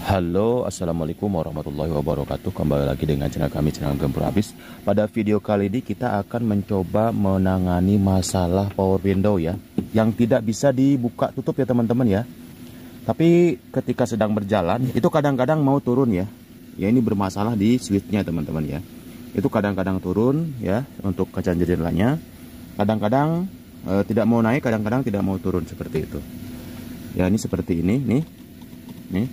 Halo, assalamualaikum warahmatullahi wabarakatuh. Kembali lagi dengan channel kami, channel Gempur Abis. Pada video kali ini kita akan mencoba menangani masalah power window ya, yang tidak bisa dibuka tutup ya teman-teman ya. Tapi ketika sedang berjalan itu kadang-kadang mau turun ya. Ya, ini bermasalah di switchnya teman-teman ya. Itu kadang-kadang turun ya untuk kaca jendelanya. Kadang-kadang tidak mau naik, kadang-kadang tidak mau turun seperti itu. Ya, ini seperti ini nih. Nih.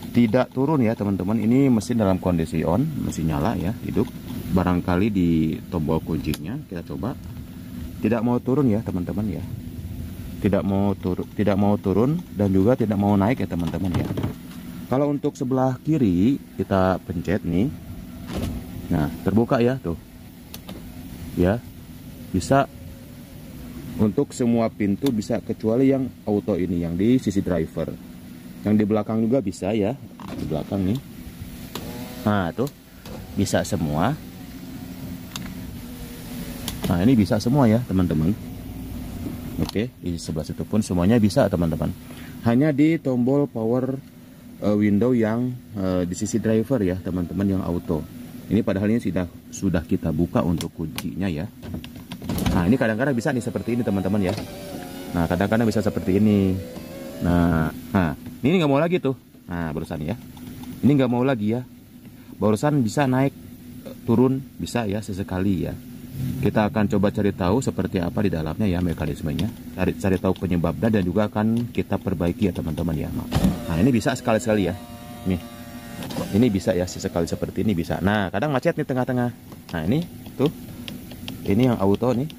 Tidak turun ya teman-teman. Ini mesin dalam kondisi on, mesin nyala ya, hidup. Barangkali di tombol kuncinya kita coba. Tidak mau turun ya teman-teman ya. Tidak mau turun dan juga tidak mau naik ya teman-teman ya. Kalau untuk sebelah kiri kita pencet nih. Nah, terbuka ya tuh. Ya. Bisa untuk semua pintu bisa, kecuali yang auto ini, yang di sisi driver. Yang di belakang juga bisa ya, di belakang nih. Nah tuh bisa semua. Nah ini bisa semua ya teman-teman. Oke, di sebelah situ pun semuanya bisa teman-teman. Hanya di tombol power window yang di sisi driver ya teman-teman, yang auto. Ini padahal ini sudah kita buka untuk kuncinya ya. Nah ini kadang-kadang bisa nih seperti ini teman-teman ya. Nah kadang-kadang bisa seperti ini. Nah, ini nggak mau lagi tuh. Nah, barusan ya. Ini nggak mau lagi ya. Barusan bisa naik, turun, bisa ya sesekali ya. Kita akan coba cari tahu seperti apa di dalamnya ya mekanismenya. Cari tahu penyebabnya dan juga akan kita perbaiki ya teman-teman ya. Nah, ini bisa sekali-sekali ya. Nih. Ini bisa ya sesekali seperti ini bisa. Nah, kadang macet nih tengah-tengah. Nah, ini tuh. Ini yang auto nih.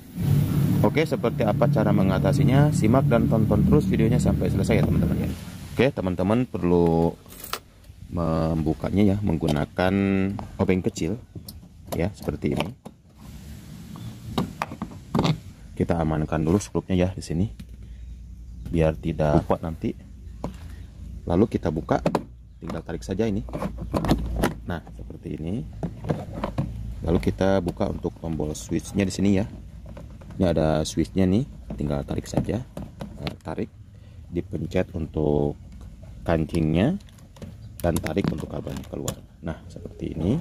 Oke, seperti apa cara mengatasinya? Simak dan tonton terus videonya sampai selesai ya teman-teman ya. Oke, teman-teman perlu membukanya ya menggunakan obeng kecil ya, seperti ini. Kita amankan dulu skrupnya ya di sini biar tidak kuat nanti. Lalu kita buka, tinggal tarik saja ini. Nah, seperti ini. Lalu kita buka untuk tombol switchnya di sini ya. Ini ada switchnya nih, tinggal tarik saja. Tarik, dipencet untuk kancingnya dan tarik untuk kabelnya keluar. Nah seperti ini.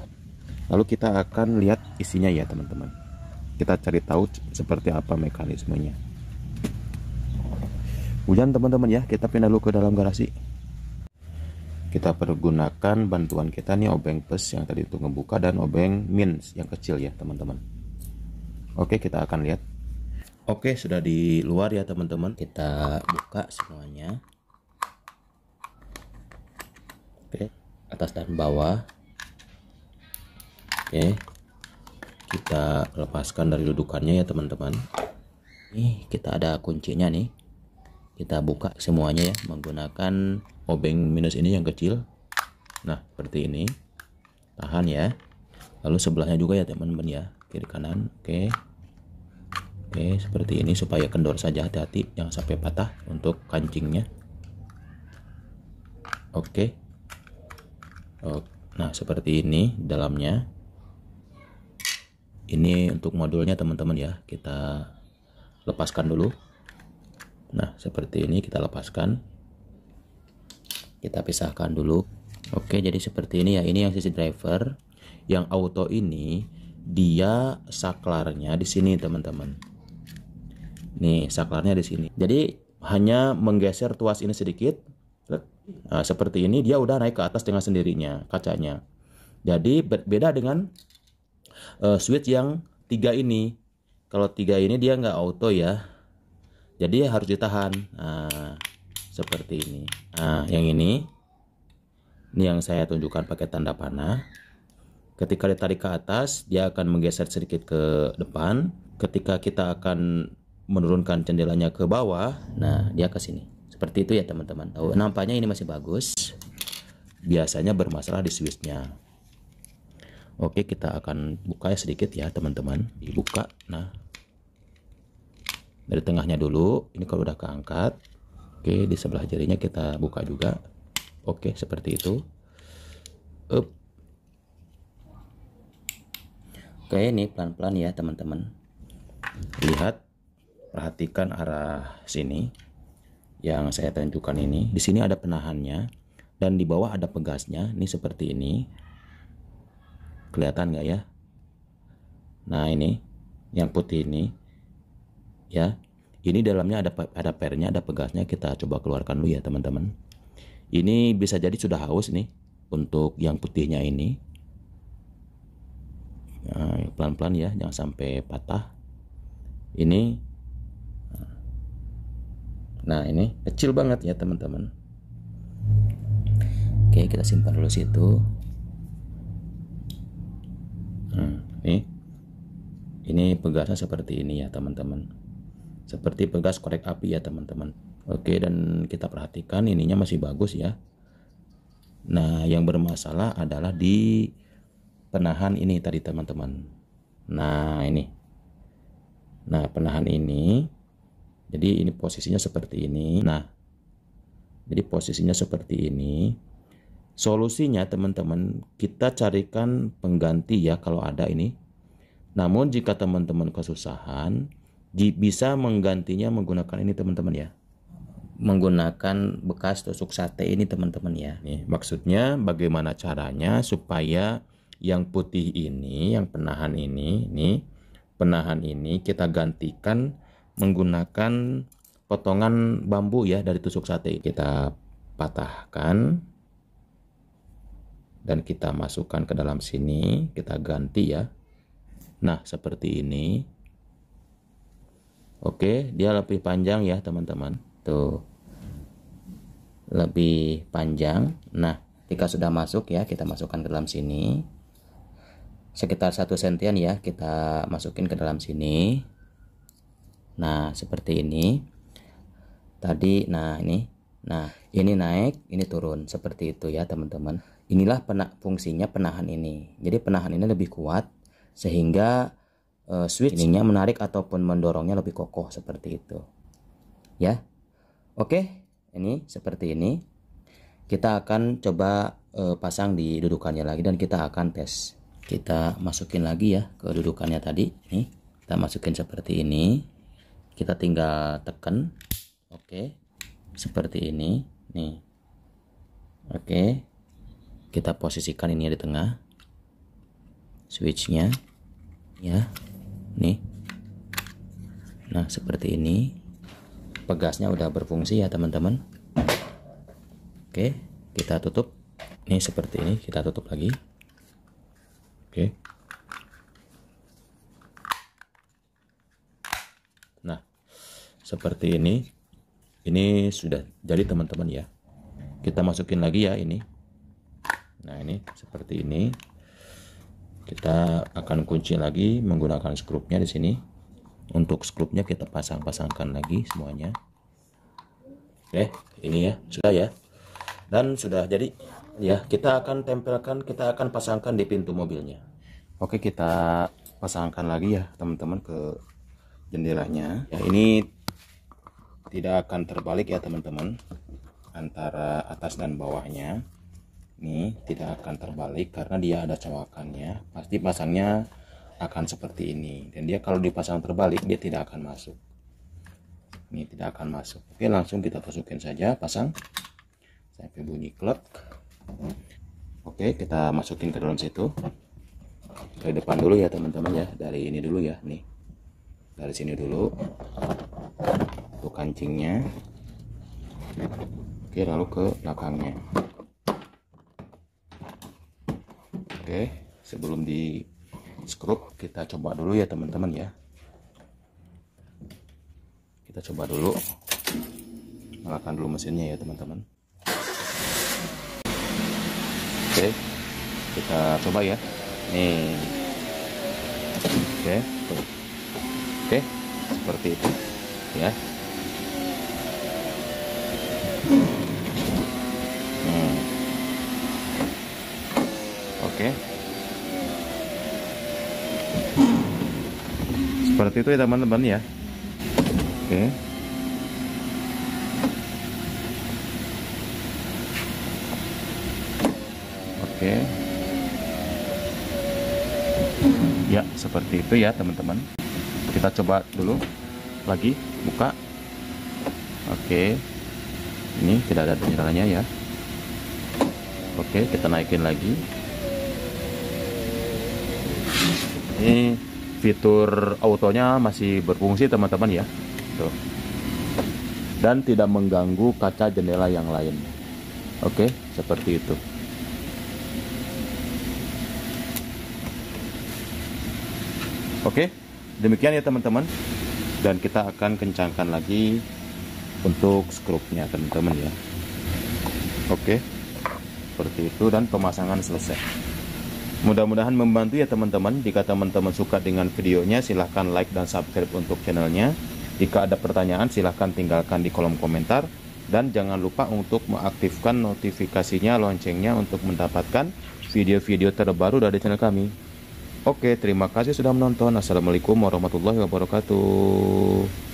Lalu kita akan lihat isinya ya teman-teman. Kita cari tahu seperti apa mekanismenya. Hujan teman-teman ya, kita pindah dulu ke dalam garasi. Kita pergunakan bantuan kita nih, obeng plus yang tadi itu ngebuka dan obeng min yang kecil ya teman-teman. Oke, kita akan lihat. Oke, sudah di luar ya teman-teman. Kita buka semuanya. Oke, atas dan bawah. Oke, kita lepaskan dari dudukannya ya teman-teman. Nih kita ada kuncinya nih. Kita buka semuanya ya menggunakan obeng minus ini yang kecil. Nah seperti ini. Tahan ya. Lalu sebelahnya juga ya teman-teman ya, kiri kanan. Oke, seperti ini supaya kendor saja, hati-hati jangan sampai patah untuk kancingnya. Oke. Nah seperti ini dalamnya. Ini untuk modulnya teman-teman ya, kita lepaskan dulu. Nah seperti ini kita lepaskan, kita pisahkan dulu. Oke, jadi seperti ini ya. Ini yang sisi driver. Yang auto ini dia saklarnya di sini teman-teman. Nih saklarnya di sini. Jadi hanya menggeser tuas ini sedikit. Nah, seperti ini dia udah naik ke atas dengan sendirinya kacanya. Jadi beda dengan switch yang 3 ini. Kalau 3 ini dia nggak auto ya. Jadi harus ditahan. Nah, seperti ini. Nah, yang ini yang saya tunjukkan pakai tanda panah. Ketika ditarik ke atas, dia akan menggeser sedikit ke depan. Ketika kita akan menurunkan jendelanya ke bawah, nah dia ke sini. Seperti itu ya teman-teman. Nampaknya ini masih bagus. Biasanya bermasalah di switchnya. Oke, kita akan buka sedikit ya teman-teman. Dibuka. Nah, dari tengahnya dulu. Ini kalau udah keangkat. Oke, di sebelah jarinya kita buka juga. Oke, seperti itu. Oke, ini pelan-pelan ya teman-teman. Lihat. Perhatikan arah sini yang saya tunjukkan ini. Di sini ada penahannya. dan di bawah ada pegasnya. Ini seperti ini, kelihatan nggak ya? Nah ini yang putih ini ya, ini dalamnya ada pernya, ada pegasnya. Kita coba keluarkan dulu ya teman-teman. Ini bisa jadi sudah haus nih untuk yang putihnya ini. Nah, pelan-pelan ya, jangan sampai patah ini. Nah ini kecil banget ya teman-teman. Oke, kita simpan dulu situ. Nah, ini pegasnya seperti ini ya teman-teman, seperti pegas korek api ya teman-teman. Oke, dan kita perhatikan ininya masih bagus ya. Nah yang bermasalah adalah di penahan ini tadi teman-teman. Nah ini, nah penahan ini, jadi ini posisinya seperti ini. Nah jadi posisinya seperti ini. Solusinya teman-teman, kita carikan pengganti ya kalau ada ini. Namun jika teman-teman kesusahan, bisa menggantinya menggunakan ini teman-teman ya, menggunakan bekas tusuk sate ini teman-teman ya. Nih, maksudnya bagaimana caranya supaya yang putih ini, yang penahan ini, nih penahan ini kita gantikan menggunakan potongan bambu ya dari tusuk sate. Kita patahkan dan kita masukkan ke dalam sini, kita ganti ya. Nah seperti ini. Oke, dia lebih panjang ya teman-teman, tuh lebih panjang. Nah ketika sudah masuk ya, kita masukkan ke dalam sini sekitar 1 sentian ya, kita masukin ke dalam sini. Nah seperti ini tadi. Nah ini naik, ini turun seperti itu ya teman-teman. Inilah fungsinya penahan ini. Jadi penahan ini lebih kuat sehingga switch ininya menarik ataupun mendorongnya lebih kokoh seperti itu ya. Oke, ini seperti ini. Kita akan coba pasang di dudukannya lagi dan kita akan tes. Kita masukin lagi ya ke dudukannya tadi. Nih kita masukin seperti ini, kita tinggal tekan. Oke, seperti ini nih. Oke, kita posisikan ini di tengah switchnya ya, nih. Nah seperti ini, pegasnya udah berfungsi ya teman-teman. Oke, kita tutup. Nih seperti ini, kita tutup lagi. Oke, nah seperti ini sudah jadi teman-teman ya. Kita masukin lagi ya ini. Nah ini seperti ini. Kita akan kunci lagi menggunakan skrupnya di sini. Untuk skrupnya kita pasangkan lagi semuanya. Oke, ini ya sudah ya, dan sudah jadi ya. Kita akan tempelkan, kita akan pasangkan di pintu mobilnya. Oke, kita pasangkan lagi ya teman-teman ke jendelanya ya. Ini tidak akan terbalik ya teman-teman, antara atas dan bawahnya. Ini tidak akan terbalik karena dia ada cowakannya. Pasti pasangnya akan seperti ini, dan dia kalau dipasang terbalik dia tidak akan masuk. Ini tidak akan masuk. Oke, langsung kita masukin saja, pasang sampai bunyi klek. Oke, kita masukin ke dalam situ. Dari depan dulu ya teman-teman ya, dari ini dulu ya. Nih dari sini dulu untuk kancingnya. Oke, lalu ke belakangnya. Oke, sebelum di skrup kita coba dulu ya teman-teman ya. Kita coba dulu, nyalakan dulu mesinnya ya teman-teman. Oke, kita coba ya. Nih, oke, seperti itu ya. Oke, seperti itu ya teman-teman ya. Oke, oke ya, seperti itu ya teman-teman. Kita coba dulu lagi buka. Oke, ini tidak ada nyalanya ya. Oke, kita naikin lagi. Ini fitur autonya masih berfungsi teman-teman ya. Tuh. Dan tidak mengganggu kaca jendela yang lain. Oke, seperti itu. Oke, demikian ya teman-teman. Dan kita akan kencangkan lagi untuk skrupnya teman-teman ya. Oke, seperti itu, dan pemasangan selesai. Mudah-mudahan membantu ya teman-teman. Jika teman-teman suka dengan videonya, silahkan like dan subscribe untuk channelnya. Jika ada pertanyaan, silahkan tinggalkan di kolom komentar. Dan jangan lupa untuk mengaktifkan notifikasinya, loncengnya, untuk mendapatkan video-video terbaru dari channel kami. Oke, terima kasih sudah menonton. Assalamualaikum warahmatullahi wabarakatuh.